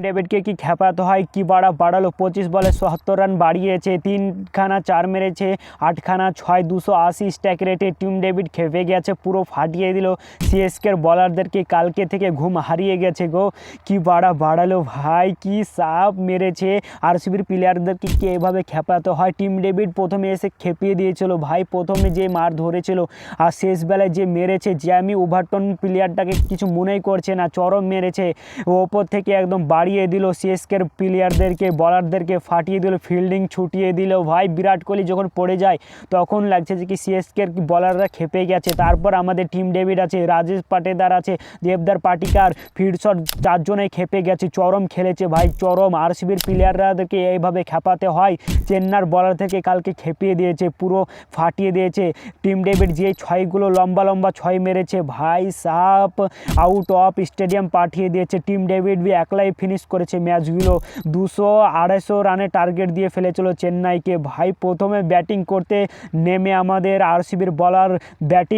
ডেভিডকে কি খেপাতে হয়, কি বাড়ালো 25 বলে 77 রান বাড়িয়েছে, 3খানা 4 মেরেছে, 8খানা 6, 280 স্ট্রাইক রেটে। টিম ডেভিড খেপে গেছে, পুরো ফাটিয়ে দিল সিএসকের বলারদেরকে, কালকে থেকে ঘুম হারিয়ে গেছে গো। কি বাড়ালো ভাই, কি সাপ মেরেছে। আরসিবির প্লেয়ারদেরকে কি এভাবে খেপাতে হয়? টিম ডেভিড প্রথমে এসে খেপিয়ে দিয়েছিল ভাই, প্রথমে যে মার ধরেছিল আর শেষ বেলায় যে মেরেছে, জ্যামি ওভারটন প্লেয়ারটাকে কিছু মনেই করছে না, চরম মেরেছে। ওপর থেকে একদম বাড়িয়ে দিল সিএসকের প্লেয়ারদেরকে, বলারদেরকে ফাটিয়ে দিল, ফিল্ডিং ছুটিয়ে দিল ভাই। বিরাট কোহলি যখন পড়ে যায় তখন লাগছে যে কি সিএসকের বলাররা খেপে গেছে। তারপর আমাদের টিম ডেভিড আছে, রাজেশ পাটেদার আছে, দেবদার পাটিকার, ফিডশট, 4 জনেই খেপে গেছে, চরম খেলেছে ভাই, চরম। আরসিবির প্লেয়াররাদেরকে এইভাবে খেপাতে হয়। চেন্নার বলার থেকে কালকে খেপিয়ে দিয়েছে, পুরো ফাটিয়ে দিয়েছে। টিম ডেভিড যে ছয়গুলো লম্বা 6 মেরেছে ভাই সাপ, আউট অফ স্টেডিয়াম পাঠিয়ে দিয়েছে। টিম ডেভিড একলাই ফিনিশ করেছে ম্যাচগুলো, 200-250 রানের টার্গেট দিয়ে ফেলেছিল চেন্নাইকে ভাই। প্রথমে ব্যাটিং করতে নেমে আমাদের আরসিবির বলার ব্যাটিং